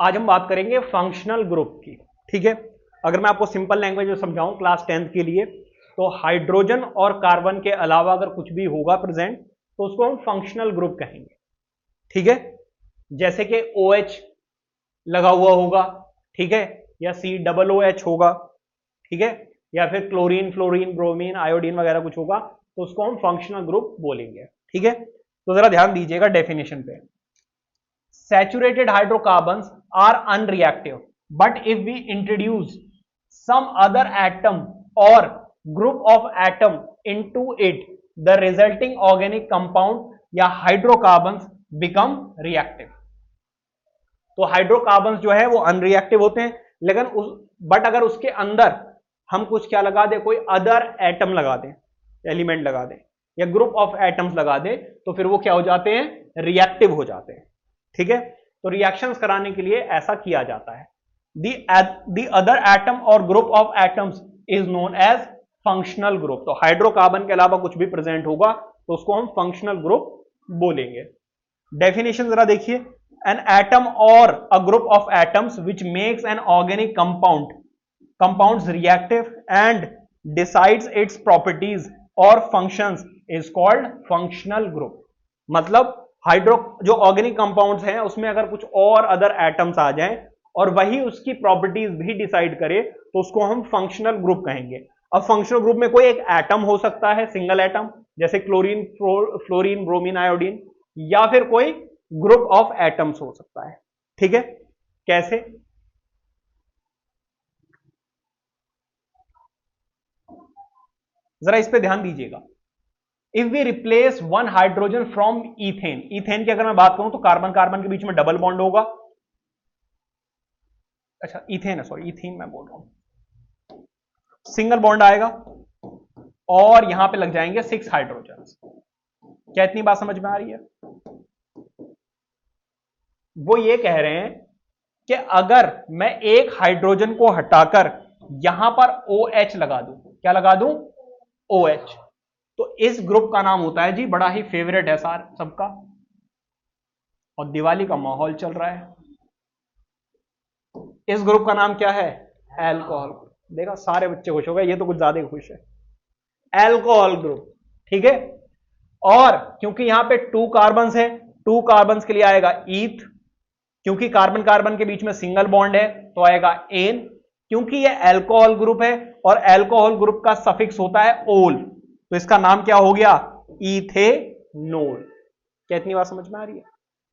आज हम बात करेंगे फंक्शनल ग्रुप की। ठीक है, अगर मैं आपको सिंपल लैंग्वेज में समझाऊं क्लास 10th के लिए, तो हाइड्रोजन और कार्बन के अलावा अगर कुछ भी होगा प्रेजेंट तो उसको हम फंक्शनल ग्रुप कहेंगे। ठीक है, जैसे कि OH लगा हुआ होगा, ठीक है, या COOH होगा, ठीक है, या फिर क्लोरीन, फ्लोरीन, ब्रोमीन, आयोडीन वगैरह कुछ होगा, तो उसको हम फंक्शनल ग्रुप बोलेंगे। ठीक है, तो जरा ध्यान दीजिएगा डेफिनेशन पे। Saturated hydrocarbons are unreactive, but if we introduce some other atom or group of atom into it, the resulting organic compound या hydrocarbons become reactive। तो हाइड्रोकार्बन्स जो है वो अनरिएक्टिव होते हैं, लेकिन बट अगर उसके अंदर हम कुछ क्या लगा दें, कोई अदर एटम लगा दें, एलिमेंट लगा दें या ग्रुप ऑफ एटम्स लगा दें, तो फिर वो क्या हो जाते हैं, रिएक्टिव हो जाते हैं। ठीक है, तो रिएक्शंस कराने के लिए ऐसा किया जाता है। द अदर एटम और group of atoms is known as functional group. तो हाइड्रोकार्बन के अलावा कुछ भी प्रेजेंट होगा तो उसको हम फंक्शनल ग्रुप बोलेंगे। डेफिनेशन जरा देखिए, an atom or a group of atoms which makes an organic compounds reactive and decides its properties or functions is called functional group। मतलब हाइड्रो जो ऑर्गेनिक कंपाउंड्स हैं उसमें अगर कुछ और अदर एटम्स आ जाएं और वही उसकी प्रॉपर्टीज भी डिसाइड करे तो उसको हम फंक्शनल ग्रुप कहेंगे। अब फंक्शनल ग्रुप में कोई एक एटम हो सकता है, सिंगल एटम, जैसे क्लोरीन, फ्लोरीन, ब्रोमीन, आयोडीन, या फिर कोई ग्रुप ऑफ एटम्स हो सकता है। ठीक है, कैसे? जरा इस पे ध्यान दीजिएगा। If we replace one hydrogen from ethane, ethane की अगर मैं बात करूं तो कार्बन कार्बन के बीच में डबल बॉन्ड होगा। अच्छा इथेन है, सॉरी इथीन मैं बोल रहा हूं, सिंगल बॉन्ड आएगा और यहां पे लग जाएंगे 6 हाइड्रोजन। क्या इतनी बात समझ में आ रही है? वो ये कह रहे हैं कि अगर मैं एक हाइड्रोजन को हटाकर यहां पर OH लगा दूं, क्या लगा दूं? OH, तो इस ग्रुप का नाम होता है जी, बड़ा ही फेवरेट है सार सबका, और दिवाली का माहौल चल रहा है, इस ग्रुप का नाम क्या है? एल्कोहल। देखा, सारे बच्चे खुश हो गए, ये तो कुछ ज्यादा ही खुश है। Alcohol group. ठीक है, और क्योंकि यहां पे 2 कार्बन है, 2 कार्बन के लिए आएगा ईथ, क्योंकि कार्बन कार्बन के बीच में सिंगल बॉन्ड है तो आएगा एन, क्योंकि ये अल्कोहल ग्रुप है और अल्कोहल ग्रुप का सफिक्स होता है ओल, तो इसका नाम क्या हो गया? इथेनॉल। क्या इतनी बात समझ में आ रही है?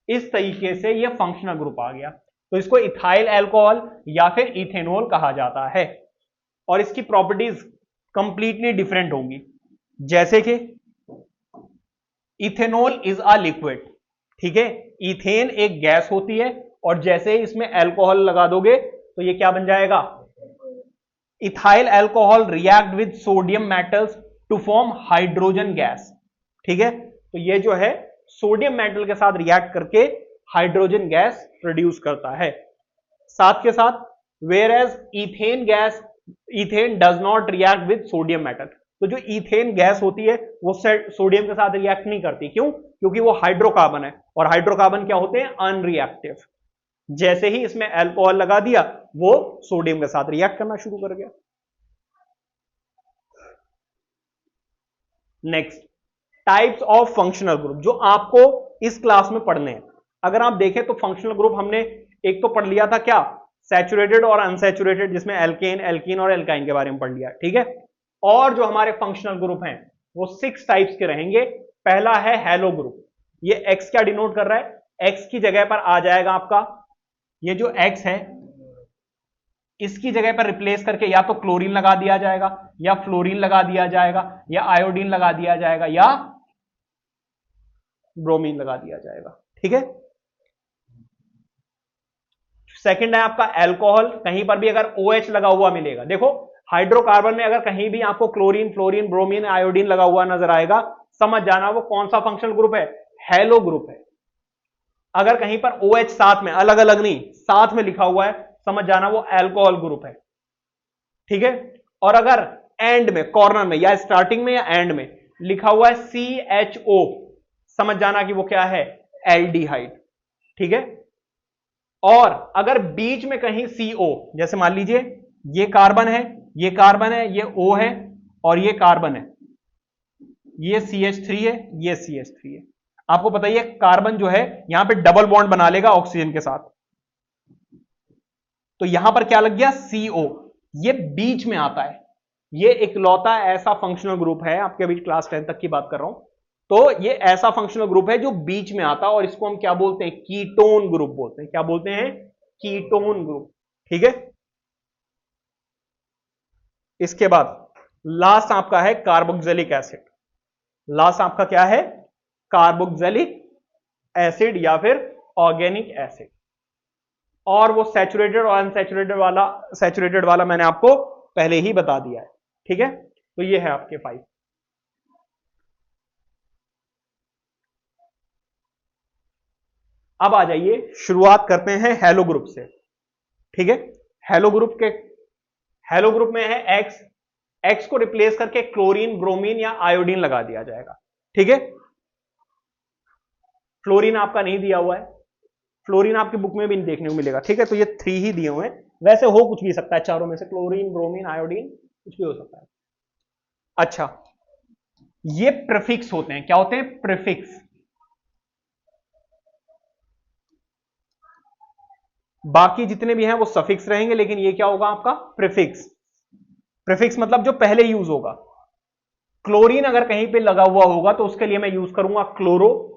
इस तरीके से ये फंक्शनल ग्रुप आ गया, तो इसको इथाइल अल्कोहल या फिर इथेनॉल कहा जाता है, और इसकी प्रॉपर्टीज कंप्लीटली डिफरेंट होंगी। जैसे कि इथेनॉल इज अ लिक्विड, ठीक है, इथेन एक गैस होती है, और जैसे ही इसमें अल्कोहल लगा दोगे तो ये क्या बन जाएगा? Ethyl alcohol react with sodium metals to form hydrogen gas. ठीक है, तो ये जो है सोडियम मेटल के साथ रिएक्ट करके हाइड्रोजन गैस प्रोड्यूस करता है। साथ के साथ whereas ethane gas, ethane does not react with sodium metal, तो जो इथेन गैस होती है वो सोडियम के साथ रिएक्ट नहीं करती। क्यों? क्योंकि वो हाइड्रोकार्बन है, और हाइड्रोकार्बन क्या होते हैं? अनरिएक्टिव। जैसे ही इसमें अल्कोहल लगा दिया वो सोडियम के साथ रिएक्ट करना शुरू कर गया। Next, types of functional group जो आपको इस क्लास में पढ़ने हैं। अगर आप देखें तो फंक्शनल ग्रुप हमने एक तो पढ़ लिया था, क्या? सैचुरेटेड और अनसैचुरेटेड, जिसमें एल्केन, एल्कीन और एल्काइन के बारे में पढ़ लिया। ठीक है, और जो हमारे फंक्शनल ग्रुप हैं वो 6 टाइप्स के रहेंगे। पहला है हैलो ग्रुप। ये एक्स क्या डिनोट कर रहा है? एक्स की जगह पर आ जाएगा आपका, ये जो एक्स है इसकी जगह पर रिप्लेस करके या तो क्लोरीन लगा दिया जाएगा, या फ्लोरीन लगा दिया जाएगा, या आयोडीन लगा दिया जाएगा, या ब्रोमीन लगा दिया जाएगा। ठीक है, सेकंड है आपका अल्कोहल। कहीं पर भी अगर OH लगा हुआ मिलेगा, देखो हाइड्रोकार्बन में अगर कहीं भी आपको क्लोरीन, फ्लोरीन, ब्रोमीन, आयोडीन लगा हुआ नजर आएगा, समझ जाना वो कौन सा फंक्शनल ग्रुप है? हैलो ग्रुप है। अगर कहीं पर OH साथ में, अलग अलग नहीं, साथ में लिखा हुआ है, समझ जाना वो अल्कोहल ग्रुप है। ठीक है, और अगर एंड में, कॉर्नर में, या स्टार्टिंग में या एंड में लिखा हुआ है CHO, समझ जाना कि वो क्या है? एल्डिहाइड। ठीक है, और अगर बीच में कहीं CO, जैसे मान लीजिए ये कार्बन है, ये कार्बन है, ये O है और ये कार्बन है, ये CH3 है, ये CH3 है। आपको पता ही है कार्बन जो है यहां पे डबल बॉन्ड बना लेगा ऑक्सीजन के साथ, तो यहां पर क्या लग गया CO, ये बीच में आता है। ये इकलौता ऐसा फंक्शनल ग्रुप है, आपके अभी क्लास 10 तक की बात कर रहा हूं, तो ये ऐसा फंक्शनल ग्रुप है जो बीच में आता है और इसको हम क्या बोलते हैं, कीटोन ग्रुप बोलते हैं। क्या बोलते हैं, कीटोन ग्रुप। ठीक है, इसके बाद लास्ट आपका है कार्बोक्सिलिक एसिड। लास्ट आपका क्या है, कार्बोक्सिलिक एसिड या फिर ऑर्गेनिक एसिड। और वो सैचुरेटेड और सैचुरेटेड वाला मैंने आपको पहले ही बता दिया है। ठीक है, तो ये है आपके 5। अब आ जाइए, शुरुआत करते हैं हेलो ग्रुप से। ठीक है, हेलो ग्रुप में है एक्स को रिप्लेस करके क्लोरीन, ब्रोमीन या आयोडीन लगा दिया जाएगा। ठीक है, फ्लोरीन आपका नहीं दिया हुआ है, फ्लोरीन आपकी बुक में भी नहीं देखने को मिलेगा। ठीक है, तो ये 3 ही दिए हुए हैं, वैसे हो कुछ भी सकता है चारों में से, क्लोरीन, ब्रोमीन, आयोडीन, कुछ भी हो सकता है। अच्छा, ये प्रीफिक्स होते हैं। क्या होते हैं, प्रीफिक्स। बाकी जितने भी हैं वो सफिक्स रहेंगे, लेकिन ये क्या होगा आपका, प्रीफिक्स। प्रीफिक्स मतलब जो पहले यूज होगा। क्लोरीन अगर कहीं पे लगा हुआ होगा तो उसके लिए मैं यूज करूंगा क्लोरो।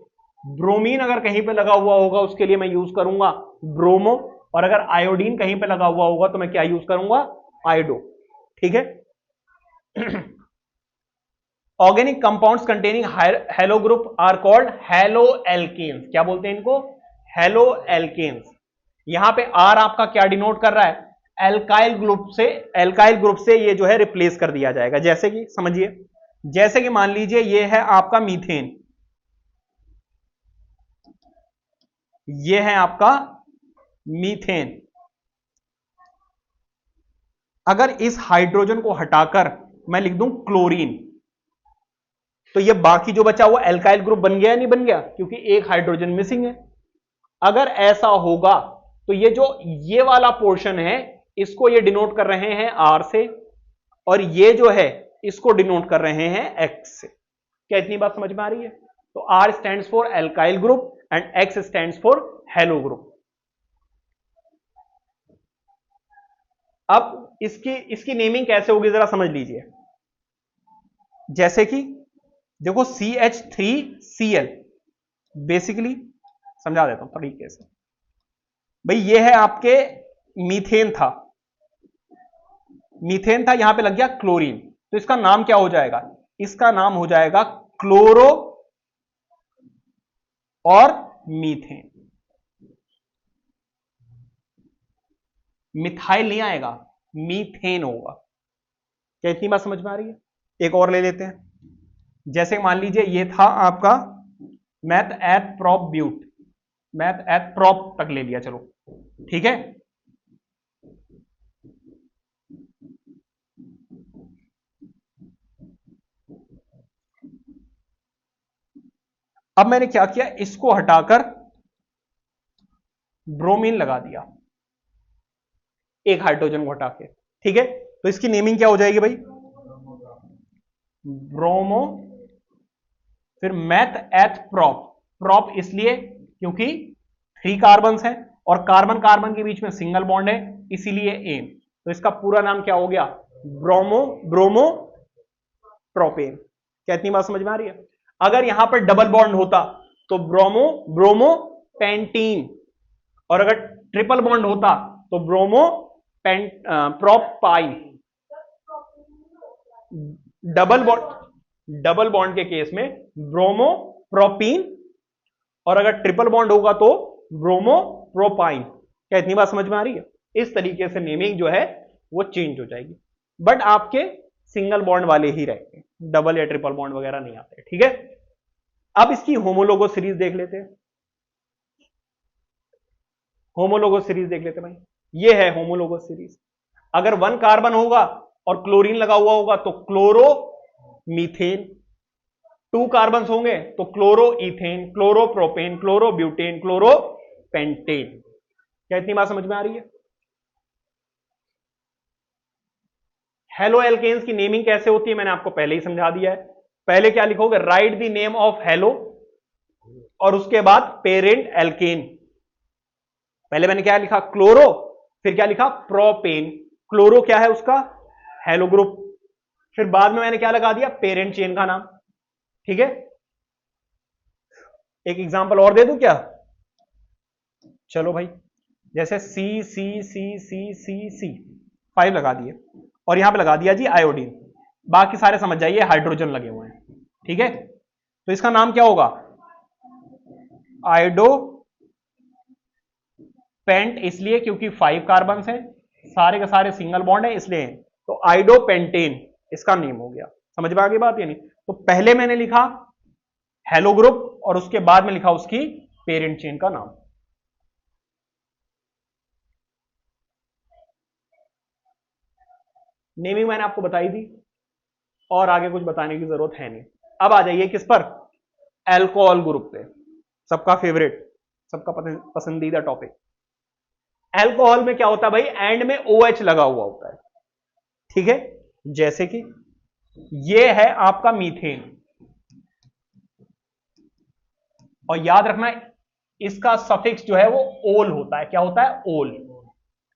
ब्रोमीन अगर कहीं पे लगा हुआ होगा उसके लिए मैं यूज करूंगा ब्रोमो। और अगर आयोडीन कहीं पे लगा हुआ होगा तो मैं क्या यूज करूंगा, आयोडो। ठीक है, organic compounds containing halo group are called halo alkanes. क्या बोलते हैं इनको, हेलो एल्केन्स। यहां पे आर आपका क्या डिनोट कर रहा है, एल्काइल ग्रुप से ये जो है रिप्लेस कर दिया जाएगा। जैसे कि समझिए, जैसे कि मान लीजिए ये है आपका मीथेन, ये है आपका मीथेन। अगर इस हाइड्रोजन को हटाकर मैं लिख दूं क्लोरीन, तो ये बाकी जो बचा हुआ एल्काइल ग्रुप बन गया या नहीं बन गया, क्योंकि एक हाइड्रोजन मिसिंग है। अगर ऐसा होगा तो ये वाला पोर्शन है, इसको ये डिनोट कर रहे हैं आर से, और ये जो है इसको डिनोट कर रहे हैं एक्स से। क्या इतनी बात समझ में आ रही है? तो R stands for alkyl group and X stands for halo group. अब इसकी नेमिंग कैसे होगी जरा समझ लीजिए। जैसे कि देखो CH3Cl, बेसिकली समझा देता हूं तरीके से। भाई ये है आपके मीथेन था, यहां पे लग गया क्लोरीन, तो इसका नाम क्या हो जाएगा, इसका नाम हो जाएगा क्लोरो और मीथेन। मिथाइल नहीं आएगा, मीथेन होगा। क्या इतनी बात समझ में आ रही है? एक और ले लेते हैं। जैसे मान लीजिए ये था आपका meth eth prop but, meth eth prop तक ले लिया, चलो ठीक है। अब मैंने क्या किया, इसको हटाकर ब्रोमीन लगा दिया, एक हाइड्रोजन को हटा के। ठीक है, तो इसकी नेमिंग क्या हो जाएगी भाई, ब्रोमो, फिर मैथ एथ प्रोप। प्रोप इसलिए क्योंकि 3 कार्बन हैं और कार्बन कार्बन के बीच में सिंगल बॉन्ड है, इसीलिए एन। तो इसका पूरा नाम क्या हो गया, ब्रोमो प्रोपेन। क्या इतनी बात समझ में आ रही है? अगर यहां पर डबल बॉन्ड होता तो ब्रोमो पेंटीन, और अगर ट्रिपल बॉन्ड होता तो प्रोपाइन। डबल बॉन्ड के केस में ब्रोमो प्रोपीन, और अगर ट्रिपल बॉन्ड होगा तो ब्रोमो प्रोपाइन। क्या इतनी बात समझ में आ रही है? इस तरीके से नेमिंग जो है वो चेंज हो जाएगी, बट आपके सिंगल बॉन्ड वाले ही रहेंगे, डबल या ट्रिपल बॉन्ड वगैरह नहीं आते। ठीक है, अब इसकी होमोलोगो सीरीज देख लेते हैं। होमोलोगो सीरीज देख लेते हैं भाई, ये है होमोलोगो सीरीज। अगर 1 कार्बन होगा और क्लोरीन लगा हुआ होगा तो क्लोरो मीथेन, 2 कार्बन होंगे तो chloro ethane, chloro propane, chloro butane, chloro pentane. क्या इतनी बात समझ में आ रही है? हेलो एल्केन्स की नेमिंग कैसे होती है मैंने आपको पहले ही समझा दिया है। पहले क्या लिखोगे, right the name of hello और उसके बाद पेरेंट एल्केन। पहले मैंने क्या लिखा, क्लोरो, फिर क्या लिखा, प्रोपेन। क्लोरो क्या है उसका, हेलो ग्रुप, फिर बाद में मैंने क्या लगा दिया, पेरेंट चेन का नाम। ठीक है, एक एग्जांपल और दे दूं क्या? चलो भाई, जैसे सी सी सी सी सी सी 5 लगा दिए और यहां पे लगा दिया जी आयोडीन, बाकी सारे समझ जाइए हाइड्रोजन लगे हुए हैं। ठीक है, तो इसका नाम क्या होगा, आयोडो पेंट, इसलिए क्योंकि 5 कार्बन है, सारे के सारे सिंगल बॉन्ड है इसलिए, तो आयोडोपेंटेन इसका नेम हो गया। समझ में आ गई बात? यानी तो पहले मैंने लिखा हेलो ग्रुप और उसके बाद में लिखा उसकी पेरेंट चेन का नाम। नेमिंग मैंने आपको बताई थी और आगे कुछ बताने की जरूरत है नहीं। अब आ जाइए किस पर, अल्कोहल ग्रुप पे, सबका फेवरेट, सबका पसंदीदा टॉपिक। अल्कोहल में क्या होता है भाई, एंड में OH लगा हुआ होता है। ठीक है, जैसे कि ये है आपका मीथेन, और याद रखना इसका सफिक्स जो है वो ओल होता है। क्या होता है, ओल,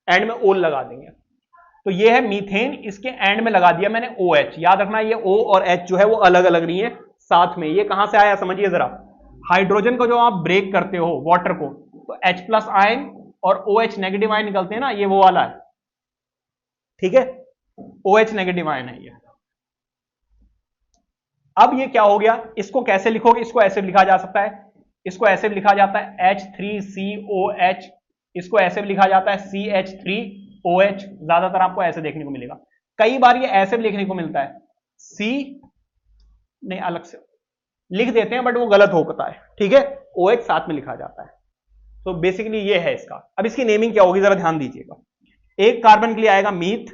एंड में ओल लगा देंगे। तो ये है मीथेन, इसके एंड में लगा दिया मैंने OH। याद रखना ये O और H जो है वो अलग अलग नहीं है, साथ में। ये कहां से आया समझिए जरा, हाइड्रोजन को जो आप ब्रेक करते हो वाटर को, तो H प्लस आयन और OH नेगेटिव आयन निकलते हैं ना, ये वो वाला है। ठीक है, OH नेगेटिव आयन है ये। अब ये क्या हो गया, इसको कैसे लिखोगे, इसको ऐसे लिखा जा सकता है, इसको ऐसे भी लिखा जाता है H3COH, इसको ऐसे भी लिखा जाता है CH3OH। ज्यादातर आपको ऐसे देखने को मिलेगा, कई बार ये ऐसे भी लिखने को मिलता है, C नहीं अलग से लिख देते हैं बट वो गलत होता है। ठीक है, OH साथ में लिखा जाता है। तो बेसिकली ये है इसका। अब इसकी नेमिंग क्या होगी जरा ध्यान दीजिएगा। एक कार्बन के लिए आएगा मीथ,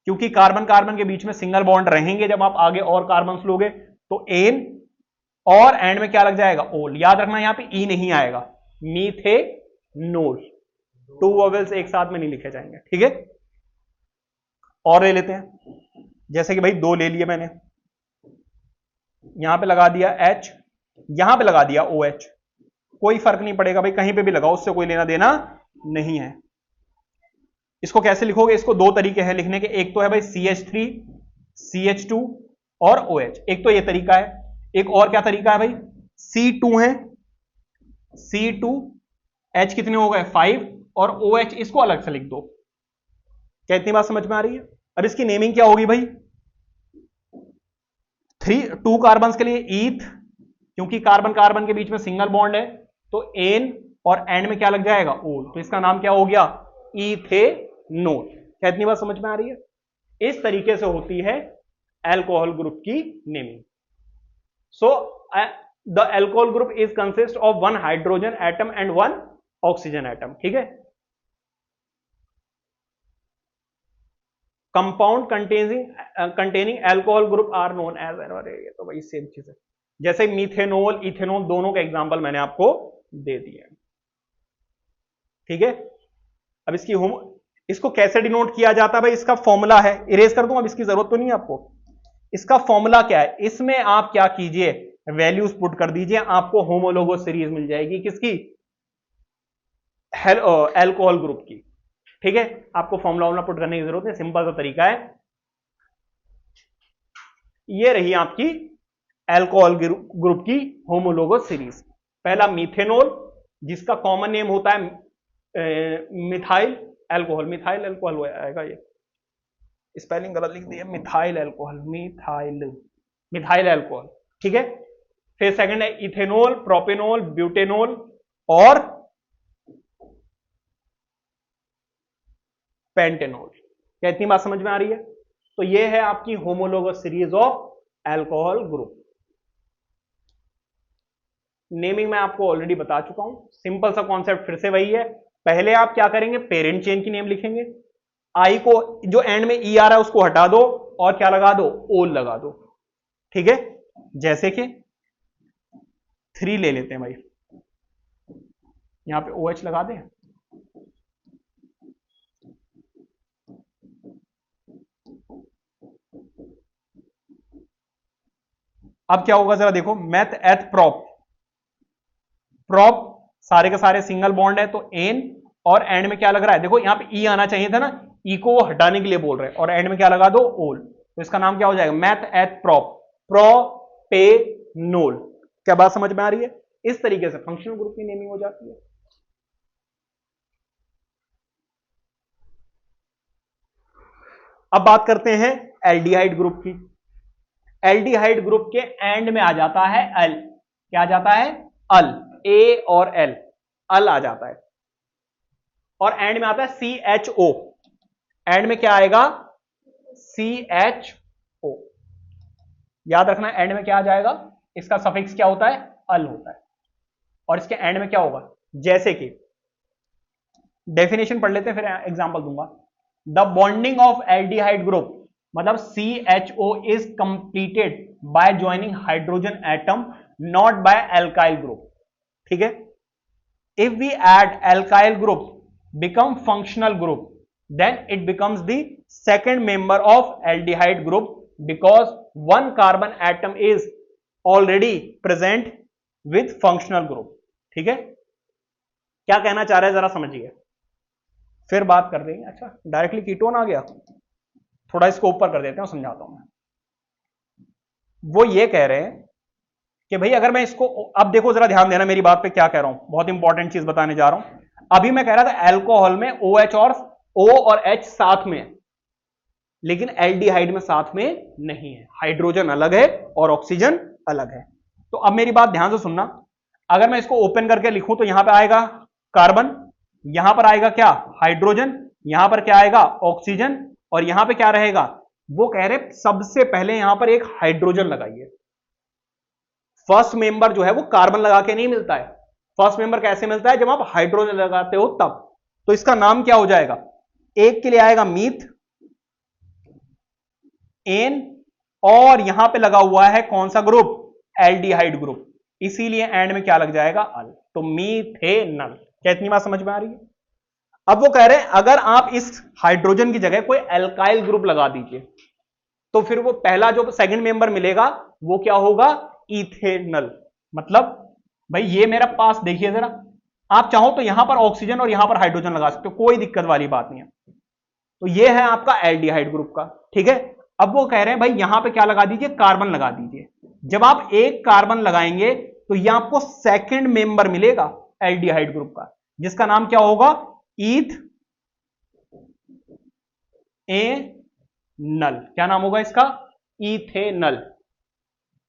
क्योंकि कार्बन कार्बन के बीच में सिंगल बॉन्ड रहेंगे, जब आप आगे और कार्बन लोगे तो एन, और एंड में क्या लग जाएगा, ओल। याद रखना यहां पे ई नहीं आएगा, मीथेनोल, 2 वोवेल्स एक साथ में नहीं लिखे जाएंगे। ठीक है, और ले लेते हैं, जैसे कि भाई 2 ले लिए मैंने, यहां पे लगा दिया H, यहां पे लगा दिया OH, कोई फर्क नहीं पड़ेगा भाई, कहीं पे भी लगाओ, उससे कोई लेना देना नहीं है। इसको कैसे लिखोगे, इसको 2 तरीके हैं लिखने के, एक तो है भाई CH3 CH2 और OH, एक तो ये तरीका है, एक और क्या तरीका है भाई, C2 है, C2 H कितने हो गए 5 और OH इसको अलग से लिख दो। क्या इतनी बात समझ में आ रही है? अब इसकी नेमिंग क्या होगी भाई, 2 कार्बन के लिए ईथ, क्योंकि कार्बन कार्बन के बीच में सिंगल बॉन्ड है, तो एन, और एंड में क्या लग जाएगा, ओल, तो इसका नाम क्या हो गया, इथेनोल। क्या इतनी बात समझ में आ रही है? इस तरीके से होती है अल्कोहल ग्रुप की naming. So the alcohol group is consist of 1 hydrogen atom and 1 oxygen atom. ठीक है, compound containing alcohol group are known as, तो भाई सेम चीज है, जैसे मीथेनोल इथेनॉल दोनों का एग्जांपल मैंने आपको दे दिया। ठीक है, अब इसको कैसे डिनोट किया जाता है भाई, इसका फॉर्मूला है, इरेज कर दूं, अब इसकी जरूरत तो नहीं है आपको। इसका फॉर्मूला क्या है, इसमें आप क्या कीजिए, वैल्यूज पुट कर दीजिए, आपको होमोलोगो सीरीज मिल जाएगी, किसकी, अल्कोहल ग्रुप की। ठीक है, आपको फॉर्मूला पुट करने की जरूरत है, सिंपल सा तरीका है। ये रही आपकी अल्कोहल ग्रुप की होमोलोगो सीरीज। पहला मीथेनॉल, जिसका कॉमन नेम होता है मिथाइल अल्कोहल, मिथाइल अल्कोहल आएगा, ये स्पेलिंग गलत लिख दी है, मिथाइल अल्कोहल, मिथाइल अल्कोहल। ठीक है, फिर सेकंड है इथेनॉल, प्रोपेनॉल, ब्यूटेनॉल और पेंटेनॉल। क्या इतनी बात समझ में आ रही है? तो ये है आपकी homologous series of alcohol group. Naming मैं आपको ऑलरेडी बता चुका हूं, सिंपल सा कॉन्सेप्ट फिर से वही है। पहले आप क्या करेंगे, पेरेंट चेन की नेम लिखेंगे, आई को जो एंड में ई आ रहा है उसको हटा दो और क्या लगा दो, ओल लगा दो। ठीक है, जैसे कि 3 ले लेते हैं भाई, यहां पे OH लगा दें, अब क्या होगा जरा देखो, मेथ एथ प्रोप, प्रोप सारे के सारे सिंगल बॉन्ड है तो एन, और एंड में क्या लग रहा है, देखो यहां पे ई आना चाहिए था ना, ई को वो हटाने के लिए बोल रहे हैं, और एंड में क्या लगा दो, ओल, तो इसका नाम क्या हो जाएगा, मैथ एथ प्रोप, प्रोपेनोल। क्या बात समझ में आ रही है? इस तरीके से फंक्शनल ग्रुप की नेमिंग हो जाती है। अब बात करते हैं एल्डिहाइड ग्रुप की। एल्डिहाइड ग्रुप के एंड में आ जाता है एल, क्या आ जाता है, अल, ए और एल, अल आ जाता है, और एंड में आता है सी एच ओ, एंड में क्या आएगा, सी एच ओ, याद रखना एंड में क्या आ जाएगा, इसका सफिक्स क्या होता है, अल होता है, और इसके एंड में क्या होगा, जैसे कि डेफिनेशन पढ़ लेते हैं फिर एग्जांपल दूंगा। The bonding of aldehyde group, मतलब CHO is completed by joining hydrogen atom not by alkyl group, ठीक है। If we add alkyl group become functional group, then it becomes the second member of aldehyde group because one carbon atom is already present with functional group, ठीक है। क्या कहना चाह रहे हैं जरा समझिए, फिर बात कर देंगे। अच्छा डायरेक्टली कीटोन आ गया, थोड़ा इसको ऊपर कर देते हैं, समझाता हूं मैं। वो ये कह रहे हैं कि भाई अगर मैं इसको, अब देखो जरा ध्यान देना मेरी बात पे, क्या कह रहा हूं, बहुत इंपॉर्टेंट चीज बताने जा रहा हूं। अभी मैं कह रहा था एल्कोहल में OH और O और H साथ में है, लेकिन एल्डिहाइड में साथ में नहीं है, हाइड्रोजन अलग है और ऑक्सीजन अलग है। तो अब मेरी बात ध्यान से सुनना, अगर मैं इसको ओपन करके लिखूं तो यहां पे आएगा कार्बन, यहां पर आएगा क्या, हाइड्रोजन, यहां पर क्या आएगा, ऑक्सीजन, और यहां पे क्या रहेगा, वो कह रहे सबसे पहले यहां पर एक हाइड्रोजन लगाइए। फर्स्ट मेंबर जो है वो कार्बन लगा के नहीं मिलता है, फर्स्ट मेंबर कैसे मिलता है, जब आप हाइड्रोजन लगाते हो तब। तो इसका नाम क्या हो जाएगा, एक के लिए आएगा मीथ एन, और यहां पे लगा हुआ है कौन सा ग्रुप, एल्डिहाइड ग्रुप, इसीलिए एंड में क्या लग जाएगा, अल, तो मीथेनल। क्या इतनी बात समझ में आ रही है? अब वो कह रहे हैं अगर आप इस हाइड्रोजन की जगह कोई एल्काइल ग्रुप लगा दीजिए, तो फिर वो पहला जो सेकंड मेंबर मिलेगा वो क्या होगा, इथेनल। मतलब भाई ये मेरा पास देखिए जरा, आप चाहो तो यहां पर ऑक्सीजन और यहां पर हाइड्रोजन लगा सकते हो, कोई दिक्कत वाली बात नहीं है। तो ये है आपका एल्डिहाइड ग्रुप का, ठीक है। अब वो कह रहे हैं भाई यहां पे क्या लगा दीजिए, कार्बन लगा दीजिए। जब आप एक कार्बन लगाएंगे तो यह आपको सेकंड मेंबर मिलेगा एल्डिहाइड ग्रुप का, जिसका नाम क्या होगा, ईथ ए नल। क्या नाम होगा इसका, इथेनल।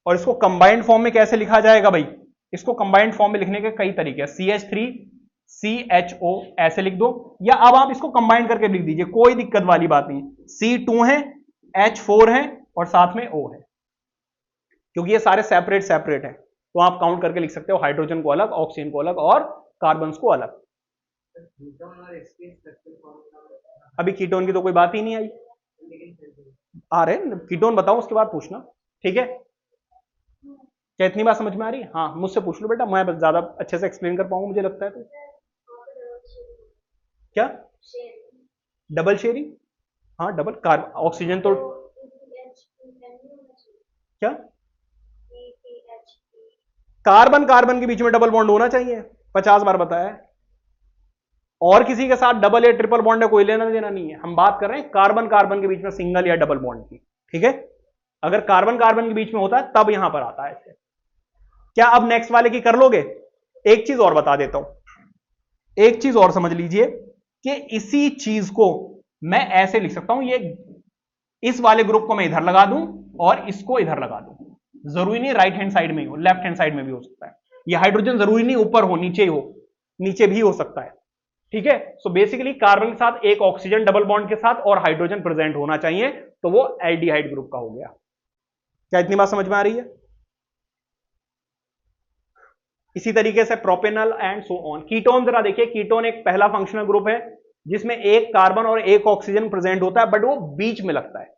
और इसको कंबाइंड फॉर्म में कैसे लिखा जाएगा भाई, इसको कंबाइंड फॉर्म में लिखने के कई तरीके हैं, CH3 CHO ऐसे लिख दो, या अब आप इसको कंबाइंड करके लिख दीजिए, कोई दिक्कत वाली बात नहीं। C2 है, H4 है, और साथ में O है, क्योंकि ये सारे सेपरेट सेपरेट है, तो आप काउंट करके लिख सकते हो, हाइड्रोजन को अलग, ऑक्सीजन को अलग, और कार्बन को अलग। अभी कीटोन की तो कोई बात ही नहीं आई, आ रहे कीटोन बताओ उसके बाद पूछना, ठीक है। क्या इतनी बात समझ में आ रही है? हाँ मुझसे पूछ लो बेटा, मैं बस ज्यादा अच्छे से एक्सप्लेन कर पाऊंगा मुझे लगता है। तो क्या डबल शेयरिंग, हाँ डबल कार्बन ऑक्सीजन तो क्या, कार्बन कार्बन के बीच में डबल बॉन्ड होना चाहिए, 50 बार बताया है। और किसी के साथ डबल या ट्रिपल बॉन्ड है कोई लेना देना नहीं है, हम बात कर रहे हैं कार्बन कार्बन के बीच में सिंगल या डबल बॉन्ड की, ठीक है। अगर कार्बन कार्बन के बीच में होता है तब यहां पर आता है ऐसे। क्या अब नेक्स्ट वाले की कर लोगे? एक चीज और बता देता हूं, एक चीज और समझ लीजिए कि इसी चीज को मैं ऐसे लिख सकता हूं, ये इस वाले ग्रुप को मैं इधर लगा दूं और इसको इधर लगा दूं, जरूरी नहीं राइट हैंड साइड में ही हो, लेफ्ट हैंड साइड में भी हो सकता है। ये हाइड्रोजन जरूरी नहीं ऊपर हो, नीचे ही हो, नीचे भी हो सकता है, ठीक है। सो बेसिकली कार्बन के साथ एक ऑक्सीजन डबल बॉन्ड के साथ और हाइड्रोजन प्रेजेंट होना चाहिए, तो वो एल्डिहाइड ग्रुप का हो गया। क्या इतनी बात समझ में आ रही है? इसी तरीके से propanal and so on. Ketone जरा देखिए, कीटोन एक पहला फंक्शनल ग्रुप है जिसमें एक कार्बन और एक ऑक्सीजन प्रेजेंट होता है, बट वो बीच में लगता है।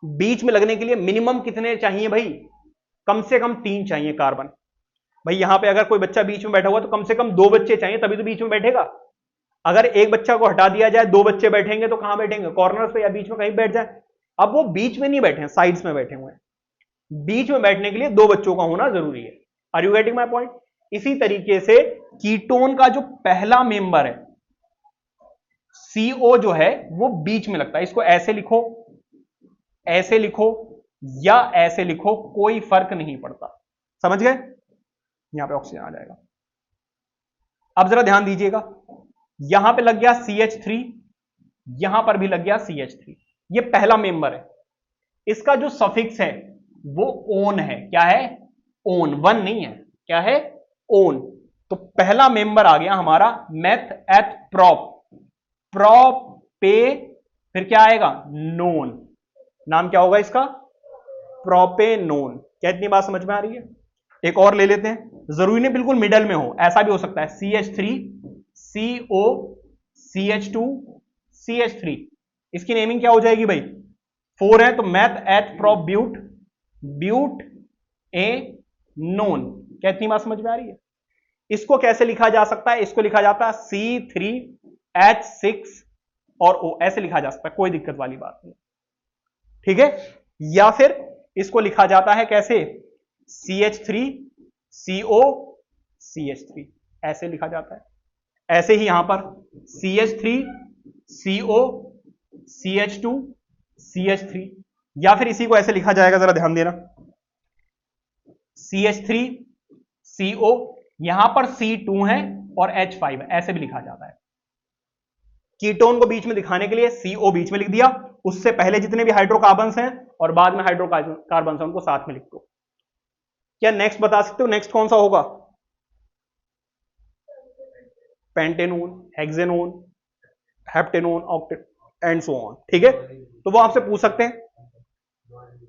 बीच में लगने के लिए मिनिमम कितने चाहिए भाई, कम से कम 3 चाहिए कार्बन। भाई यहां पे अगर कोई बच्चा बीच में बैठा हुआ तो कम से कम 2 बच्चे चाहिए, तभी तो बीच में बैठेगा। अगर एक बच्चा को हटा दिया जाए, 2 बच्चे बैठेंगे तो कहां बैठेंगे, कॉर्नर्स पे या बीच में कहीं बैठ जाए। अब वो बीच में नहीं बैठे हैं, साइड्स में बैठे हुए हैं, बीच में बैठने के लिए दो बच्चों का होना जरूरी है। Are you getting my point? इसी तरीके से कीटोन का जो पहला मेंबर है CO जो है वो बीच में लगता है। इसको ऐसे लिखो, ऐसे लिखो या ऐसे लिखो, कोई फर्क नहीं पड़ता। समझ गए? यहां पे ऑक्सीजन आ जाएगा। अब जरा ध्यान दीजिएगा, यहां पे लग गया CH3, यहां पर भी लग गया CH3। ये पहला मेंबर है, इसका जो सफिक्स है वो ओन है। क्या है? ओन, वन नहीं है। क्या है? ओन। तो पहला मेंबर आ गया हमारा मेथ एथ प्रोप, प्रोप पे, फिर क्या आएगा? नोन। नाम क्या होगा इसका? प्रोपेनोन। क्या इतनी बात समझ में आ रही है? एक और ले लेते हैं, जरूरी नहीं बिल्कुल मिडल में हो, ऐसा भी हो सकता है। CH3 CO CH2 CH3, इसकी नेमिंग क्या हो जाएगी भाई? 4 है तो मैथ एथ प्रोप ब्यूट, ब्यूट ए नोन। क्या इतनी बात समझ में आ रही है? इसको कैसे लिखा जा सकता है? इसको लिखा जाता है C3H6 और O, ऐसे लिखा जा सकता है, कोई दिक्कत वाली बात नहीं। ठीक है? या फिर इसको लिखा जाता है कैसे? CH3 CO CH3, ऐसे लिखा जाता है। ऐसे ही यहां पर CH3 CO CH2 CH3, या फिर इसी को ऐसे लिखा जाएगा, जरा ध्यान देना, CH3 CO, यहां पर C2 है और H5 है, ऐसे भी लिखा जाता है। कीटोन को बीच में दिखाने के लिए CO बीच में लिख दिया, उससे पहले जितने भी हाइड्रोकार्बन्स हैं और बाद में हाइड्रोकार्बन्स हैं उनको साथ में लिख दो। क्या नेक्स्ट बता सकते हो? नेक्स्ट कौन सा होगा? Pentanone, hexanone, heptanone, octane and so on. ठीक है? तो वो आपसे पूछ सकते हैं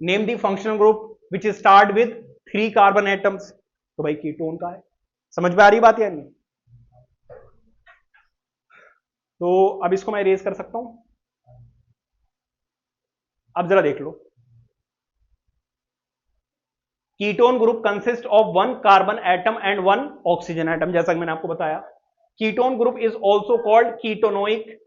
name the functional group which start with 3 carbon atoms, तो भाई कीटोन का है। समझ में आ रही बात या नहीं? तो अब इसको मैं इरेज कर सकता हूं। अब जरा देख लो, ketone group consist of 1 carbon atom and 1 oxygen atom, जैसा कि मैंने आपको बताया। Ketone group is also called ketonic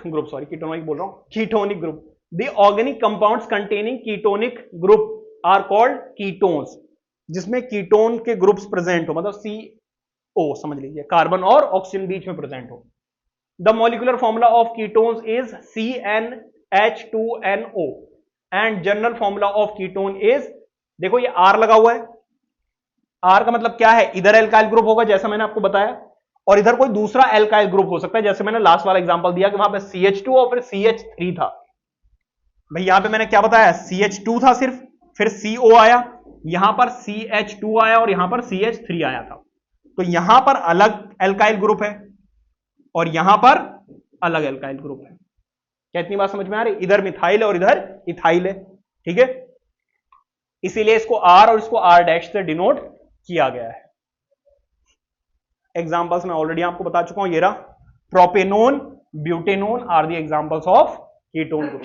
group, sorry ketonic बोल रहा हूं, ketonic group. The organic compounds containing ketonic group are called ketones, जिसमें कीटोन के ग्रुप्स प्रेजेंट हो, मतलब CO समझ लीजिए, कार्बन और ऑक्सीजन बीच में प्रेजेंट हो। The molecular formula of ketones is CnH2nO and general formula of ketone is, देखो ये R लगा हुआ है, R का मतलब क्या है? इधर एल्काइल ग्रुप होगा जैसा मैंने आपको बताया, और इधर कोई दूसरा एल्काइल ग्रुप हो सकता है, जैसे मैंने लास्ट वाला एग्जांपल दिया कि वहां पे CH2 और फिर CH3 था। भाई यहां पे मैंने क्या बताया? CH2 था सिर्फ, फिर CO आया, यहां पर CH2 आया और यहां पर CH3 आया था। तो यहां पर अलग एल्काइल ग्रुप है और यहां पर अलग एल्काइल ग्रुप है। क्या इतनी बात समझ में आ रही? इधर मिथाइल है और इधर इथाइल है। ठीक है? इसीलिए इसको R और इसको R' से डिनोट किया गया है। एग्जांपल्स मैं ऑलरेडी आपको बता चुका हूं, ये रहा propanone, butanone are the examples of ketone group.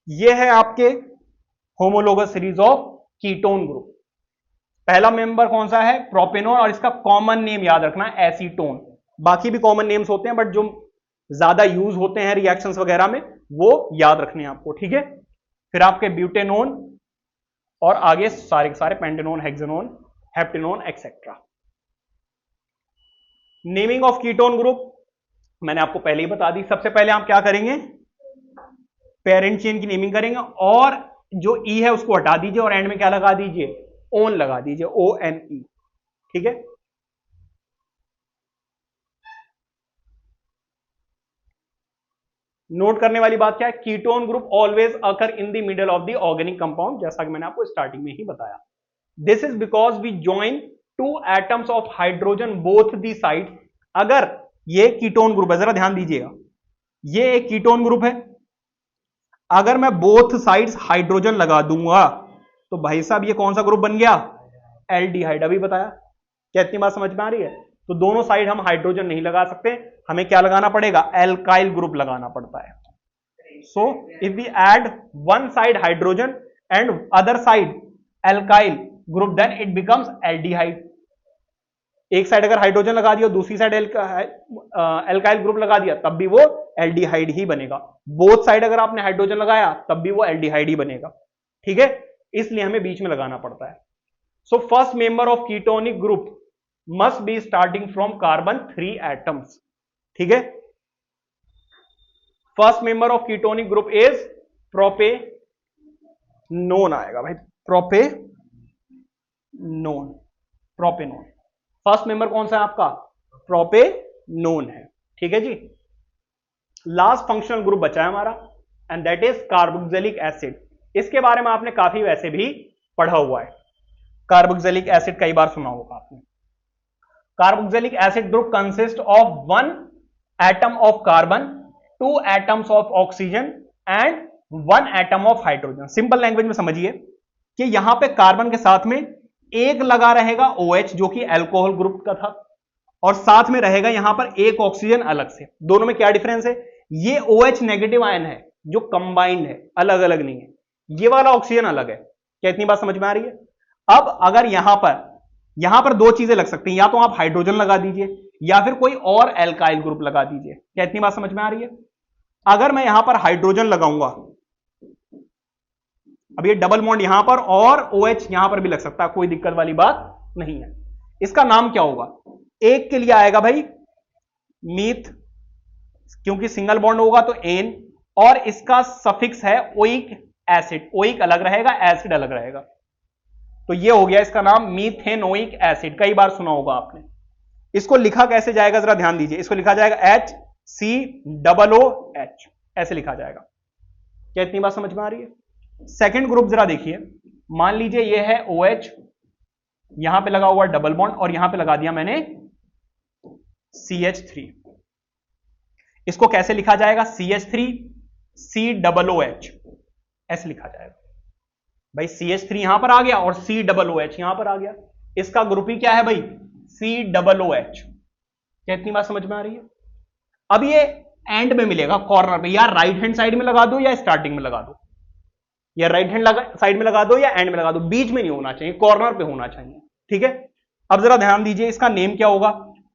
ये है आपके homologous series of ketone group. पहला मेंबर कौन सा है? प्रोपेनोन, और इसका कॉमन नेम याद रखना है एसीटोन। बाकी भी कॉमन नेम्स होते हैं बट जो ज्यादा यूज होते हैं रिएक्शंस वगैरह में वो याद रखने हैं आपको। ठीक है? फिर आपके ब्यूटेनोन और आगे सारे के सारे pentanone, hexanone, heptanone etcetera. Naming of ketone group मैंने आपको पहले ही बता दी। सबसे पहले आप क्या करेंगे? पेरेंट चेन की नेमिंग करेंगे और जो ई है उसको हटा दीजिए और एंड में क्या लगा दीजिए? ओन लगा दीजिए, ONE। ठीक है? नोट करने वाली बात क्या है? Ketone group always occur in the middle of the organic compound, जैसा कि मैंने आपको स्टार्टिंग में ही बताया। This is because we join 2 atoms of hydrogen both the side. अगर ये कीटोन ग्रुप है, जरा ध्यान दीजिएगा, ये एक कीटोन ग्रुप है, अगर मैं बोथ साइड्स हाइड्रोजन लगा दूंगा तो भाई साहब ये कौन सा ग्रुप बन गया? एल्डिहाइड। अभी बताया। क्या इतनी बात समझ में आ रही है? तो दोनों साइड हम हाइड्रोजन नहीं लगा सकते, हमें क्या लगाना पड़ेगा? एल्काइल ग्रुप लगाना पड़ता है। So if we add one side hydrogen and other side alkyl group, then it becomes aldehyde. एक साइड अगर हाइड्रोजन लगा दिया, दूसरी साइड एल्काइल ग्रुप लगा दिया, तब भी वो एल्डिहाइड ही बनेगा। बोथ साइड अगर आपने हाइड्रोजन लगाया तब भी वो एल्डिहाइड ही बनेगा, ठीक है, इसलिए हमें बीच में लगाना पड़ता है। So first member of ketonic group must be starting from carbon 3 atoms, ठीक है। First member of ketonic group is propanone आएगा भाई, प्रोपेनोन, प्रोपेनोन। फर्स्ट मेंबर कौन सा है आपका? प्रोपेनोन है, ठीक है जी। लास्ट फंक्शनल ग्रुप बचा है हमारा and that is carboxylic acid. इसके बारे में आपने काफी वैसे भी पढ़ा हुआ है, कार्बोक्सिलिक एसिड कई बार सुना होगा आपने। Carboxylic acid group consist of 1 atom of carbon, 2 atoms of oxygen and 1 atom of hydrogen. Simple language में समझिए कि यहां पे कार्बन के साथ में एक लगा रहेगा OH जो कि अल्कोहल ग्रुप का था, और साथ में रहेगा यहां पर एक ऑक्सीजन अलग से। दोनों में क्या डिफरेंस है? ये OH नेगेटिव आयन है जो कंबाइंड है, अलग अलग नहीं है। ये वाला ऑक्सीजन अलग है। क्या इतनी बात समझ में आ रही है? अब अगर यहां पर दो चीजें लग सकती हैं, या तो आप हाइड्रोजन लगा दीजिए या फिर कोई और एल्काइल ग्रुप लगा दीजिए। क्या इतनी बात समझ में आ रही है? अगर मैं यहां पर हाइड्रोजन लगाऊंगा, अब ये डबल बॉन्ड यहां पर और OH यहां पर भी लग सकता है, कोई दिक्कत वाली बात नहीं है। इसका नाम क्या होगा? एक के लिए आएगा भाई मीथ, क्योंकि सिंगल बॉन्ड होगा तो एन, और इसका सफिक्स है ओइक एसिड। ओइक अलग रहेगा, एसिड अलग रहेगा, तो ये हो गया इसका नाम मीथेनोइक एसिड। कई बार सुना होगा आपने। इसको लिखा कैसे जाएगा जरा ध्यान दीजिए। इसको लिखा जाएगा HCOOH, ऐसे लिखा जाएगा। क्या इतनी बात समझ में आ रही है? सेकंड ग्रुप जरा देखिए, मान लीजिए ये है OH, यहां पे लगा हुआ डबल बॉन्ड और यहां पे लगा दिया मैंने CH3। इसको कैसे लिखा जाएगा? CH3 COOH, ऐसे लिखा जाएगा भाई। CH3 यहां पर आ गया और COOH यहां पर आ गया। इसका ग्रुप ही क्या है भाई? COOH। क्या इतनी बात समझ में आ रही है? अब ये एंड में मिलेगा कॉर्नर पे, या राइट हैंड साइड में लगा दो या स्टार्टिंग में लगा दो, या राइट हैंड साइड में लगा दो या एंड में लगा दो, बीच में नहीं होना चाहिए, कॉर्नर पे होना चाहिए, ठीक है। अब जरा ध्यान दीजिए, इसका नेम क्या होगा?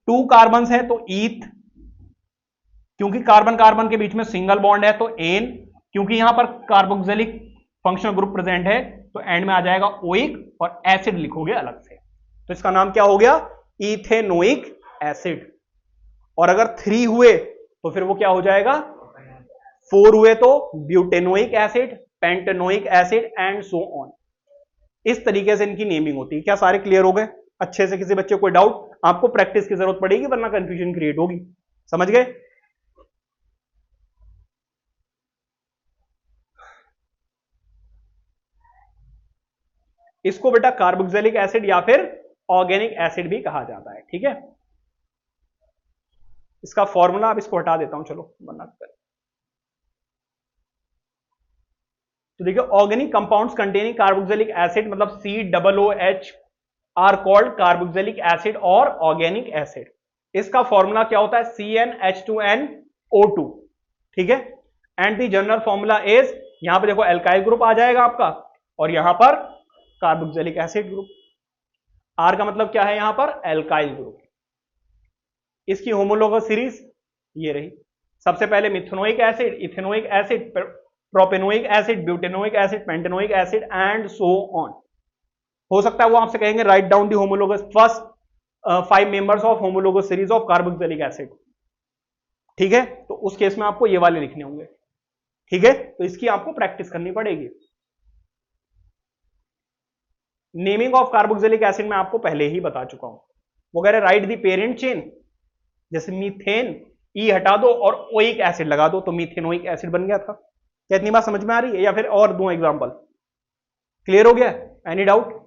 2 कार्बन है तो ईथ, क्योंकि कार्बन कार्बन के बीच में सिंगल बॉन्ड है तो एन, क्योंकि यहां पर कार्बोक्सिलिक फंक्शनल ग्रुप प्रेजेंट है तो एंड में आ जाएगा ओइक, और एसिड लिखोगे अलग से, तो इसका नाम क्या हो गया? Ethanoic acid. और अगर 3 हुए तो फिर वो क्या हो जाएगा? 4 हुए तो butanoic acid, pentanoic acid and so on. इस तरीके से इनकी नेमिंग होती है। क्या सारे क्लियर हो गए अच्छे से? किसी बच्चे को कोई डाउट? आपको प्रैक्टिस की जरूरत पड़ेगी वरना कंफ्यूजन क्रिएट होगी, समझ गए? इसको बेटा कार्बोक्सिलिक एसिड या फिर ऑर्गेनिक एसिड भी कहा जाता है, ठीक है। इसका फॉर्मूला, अब इसको हटा देता हूं, चलो वरना तो देखिए, organic compounds containing carboxylic acid मतलब COOH are called carboxylic acid और ऑर्गेनिक एसिड। इसका फॉर्मूला क्या होता है? CnH2nO2, ठीक है। And the general formula is, यहां पे देखो एल्काइल ग्रुप आ जाएगा आपका और यहां पर कार्बोक्सिलिक एसिड ग्रुप। आर का मतलब क्या है यहां पर? Alkyl group. इसकी होमोलोगस सीरीज ये रही। सबसे पहले methanoic acid, ethanoic acid, propanoic acid, butanoic acid, pentanoic acid and so on. हो सकता है वो आपसे कहेंगे write down the homologous first 5 members of homologous series of carboxylic acid, ठीक है। तो उस केस में आपको ये वाले लिखने होंगे, ठीक है। तो इसकी आपको प्रैक्टिस करनी पड़ेगी। नेमिंग ऑफ कार्बोक्सिलिक एसिड में आपको पहले ही बता चुका हूं। वो कह रहे राइट दी पेरेंट चेन, जैसे मीथेन, ई हटा दो और ओइक एसिड लगा दो तो मीथेनोइक एसिड बन गया था। क्या इतनी बात समझ में आ रही है? या फिर और दो एग्जांपल? क्लियर हो गया? Any doubt?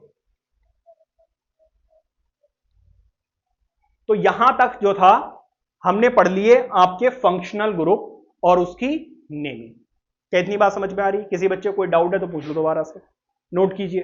तो यहां तक जो था हमने पढ़ लिए आपके फंक्शनल ग्रुप और उसकी नेमिंग। क्या इतनी बात समझ में आ रही है? किसी बच्चे को कोई डाउट है तो पूछ लो दोबारा से, नोट कीजिए।